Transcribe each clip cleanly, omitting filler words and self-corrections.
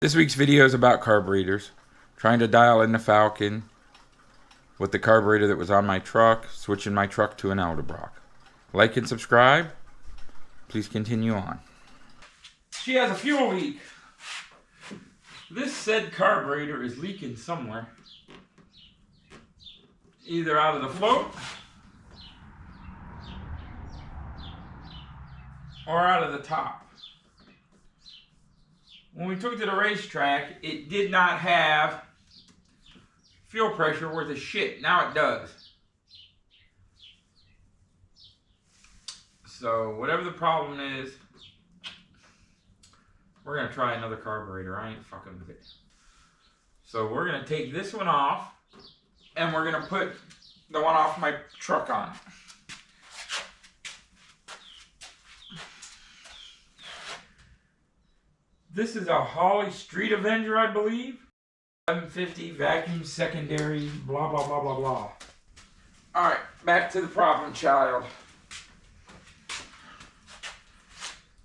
This week's video is about carburetors. Trying to dial in the Falcon with the carburetor that was on my truck, switching my truck to an Edelbrock. Like and subscribe. Please continue on. She has a fuel leak. This said carburetor is leaking somewhere. Either out of the float or out of the top. When we took it to the racetrack, it did not have fuel pressure worth a shit. Now it does. So whatever the problem is, we're going to try another carburetor. I ain't fucking with it. So we're going to take this one off, and we're going to put the one off my truck on. This is a Holly Street Avenger, I believe. 750 vacuum secondary, blah, blah, blah, blah, blah. Alright, back to the problem child.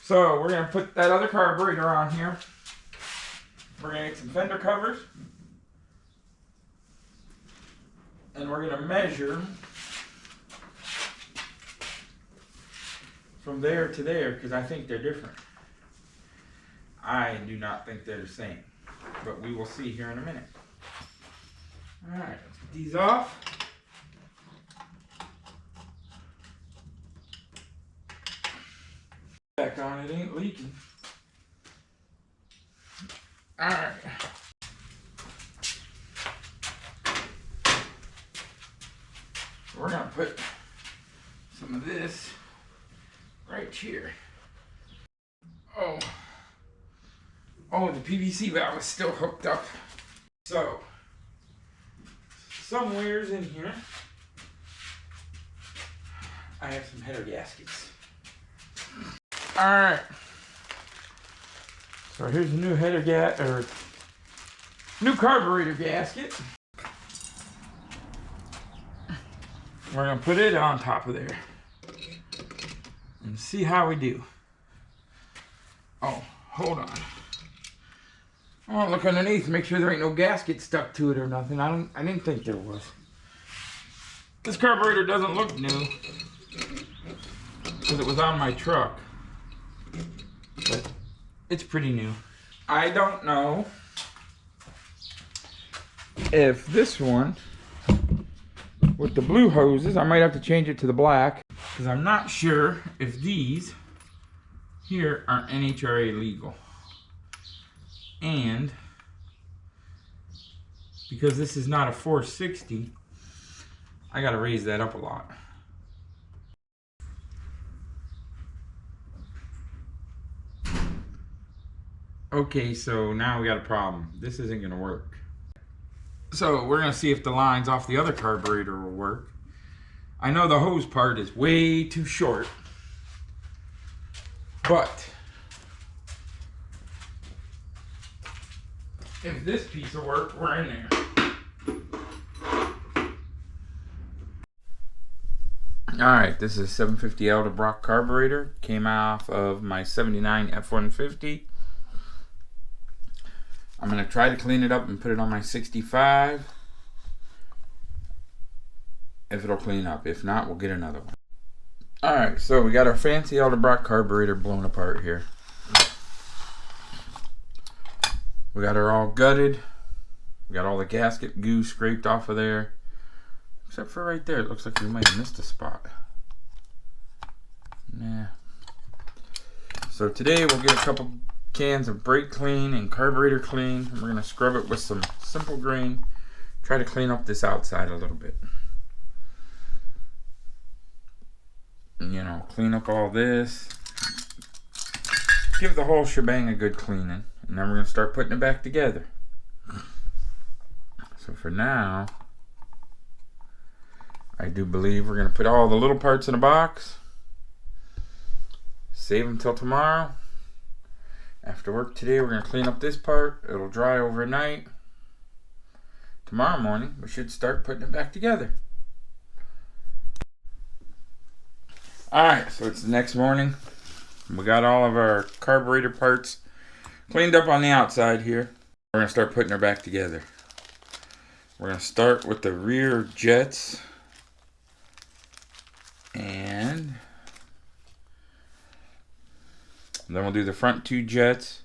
So, we're going to put that other carburetor on here. We're going to get some fender covers. And we're going to measure from there to there, because I think they're different. I do not think they're the same, but we will see here in a minute. Alright, let's put these off. Back on, it ain't leaking. Alright. We're going to put some of this right here. Oh, the PVC valve is still hooked up. So, somewhere's in here, I have some header gaskets. Alright. So here's a new new carburetor gasket. We're going to put it on top of there. And see how we do. Oh, hold on. I want to look underneath, make sure there ain't no gasket stuck to it or nothing. I didn't think there was. This carburetor doesn't look new because it was on my truck, but it's pretty new. I don't know if this one with the blue hoses, I might have to change it to the black because I'm not sure if these here are NHRA legal. And because this is not a 460, I gotta raise that up a lot. Okay, so now we got a problem. This isn't gonna work. So we're gonna see if the lines off the other carburetor will work. I know the hose part is way too short, but if this piece will work, we're in there. Alright, this is a 750 Edelbrock carburetor. Came off of my 79 F150. I'm going to try to clean it up and put it on my 65. If it'll clean up. If not, we'll get another one. Alright, so we got our fancy Edelbrock carburetor blown apart here. We got her all gutted. We got all the gasket goo scraped off of there. Except for right there. It looks like we might have missed a spot. Nah. So today we'll get a couple cans of brake clean and carburetor clean. And we're going to scrub it with some simple grain. Try to clean up this outside a little bit. And, you know, clean up all this. Give the whole shebang a good cleaning. And then we're going to start putting it back together. So for now, I do believe we're going to put all the little parts in a box. Save them till tomorrow. After work today, we're going to clean up this part. It'll dry overnight. Tomorrow morning, we should start putting it back together. Alright, so it's the next morning. We got all of our carburetor parts Cleaned up on the outside here. We're going to start putting her back together. We're going to start with the rear jets. And then we'll do the front two jets.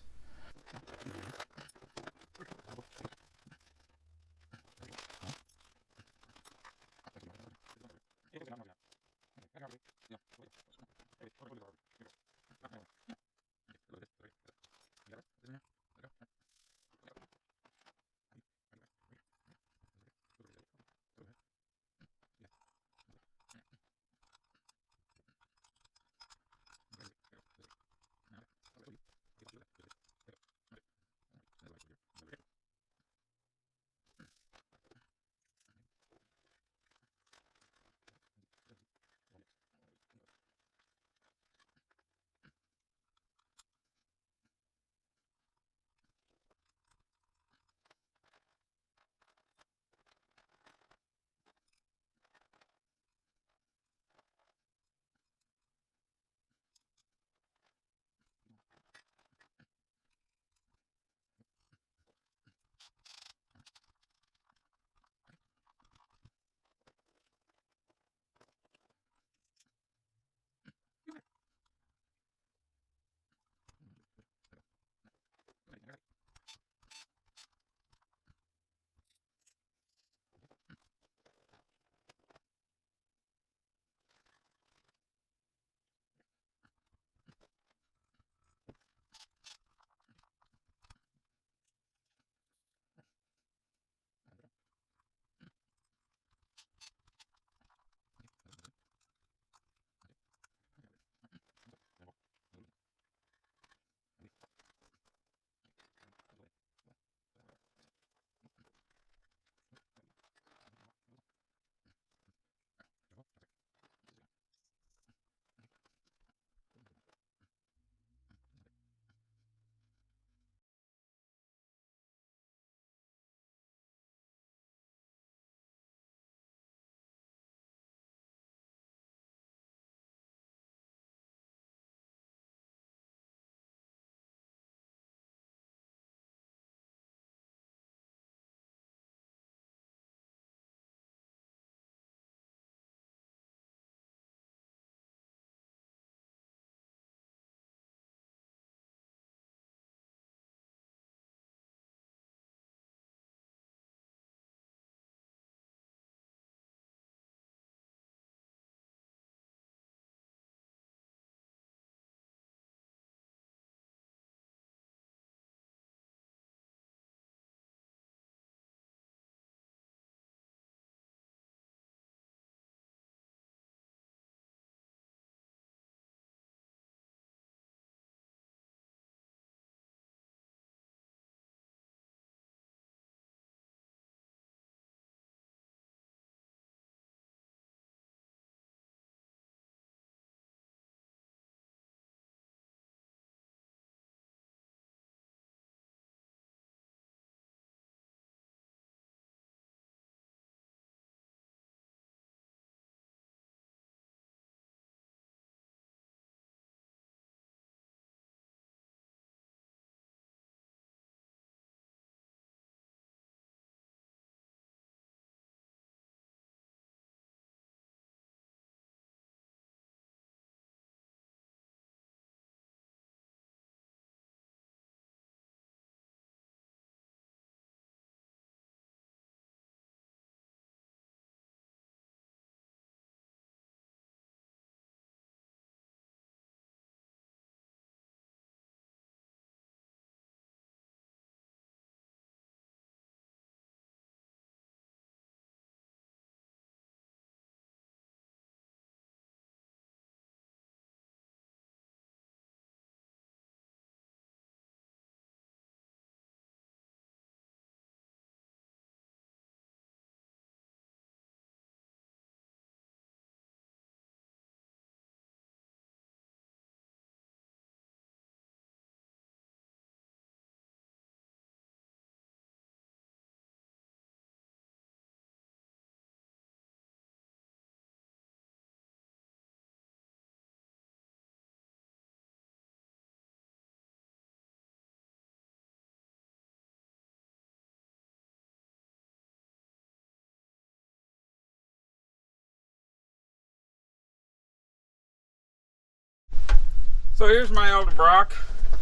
So here's my Eldebrock.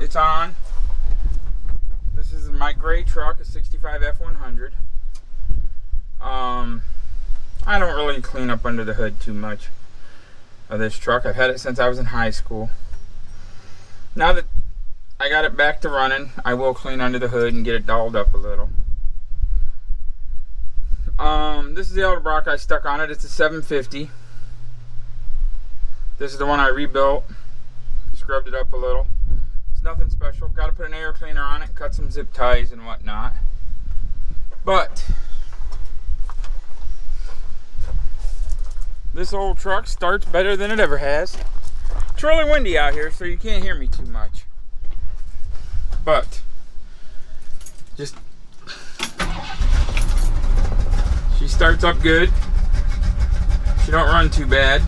It's on. This is my gray truck, a 65 F100. I don't really clean up under the hood too much of this truck. I've had it since I was in high school. Now that I got it back to running, I will clean under the hood and get it dolled up a little. This is the Eldebrock I stuck on it. It's a 750. This is the one I rebuilt. Scrubbed it up a little. It's nothing special. Got to put an air cleaner on it, cut some zip ties and whatnot. But this old truck starts better than it ever has. It's really windy out here, so you can't hear me too much. But just she starts up good. She don't run too bad.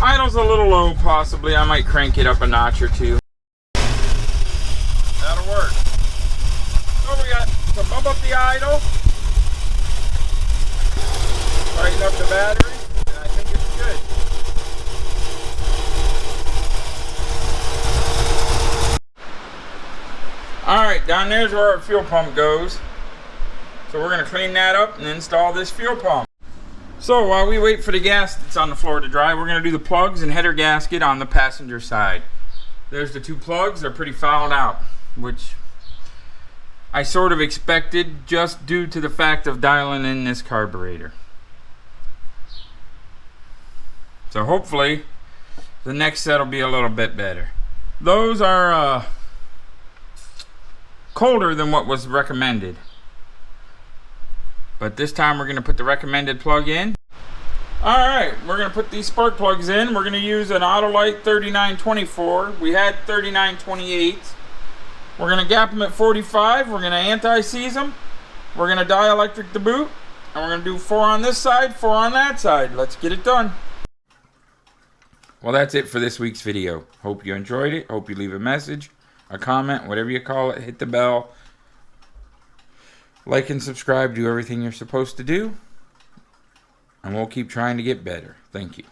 Idle's a little low, possibly. I might crank it up a notch or two. That'll work. So we got to bump up the idle, tighten up the battery, and I think it's good. Alright, down there's where our fuel pump goes. So we're going to clean that up and install this fuel pump. So while we wait for the gas that's on the floor to dry, we're going to do the plugs and header gasket on the passenger side. There's the two plugs. They're pretty fouled out, which I sort of expected just due to the fact of dialing in this carburetor. So hopefully the next set will be a little bit better. Those are colder than what was recommended. But this time we're going to put the recommended plug in. Alright, we're going to put these spark plugs in. We're going to use an Autolite 3924. We had 3928. We're going to gap them at 45. We're going to anti-seize them. We're going to dielectric the boot. And we're going to do 4 on this side, 4 on that side. Let's get it done. Well, that's it for this week's video. Hope you enjoyed it. Hope you leave a message, a comment, whatever you call it. Hit the bell. Like and subscribe, do everything you're supposed to do, and we'll keep trying to get better. Thank you.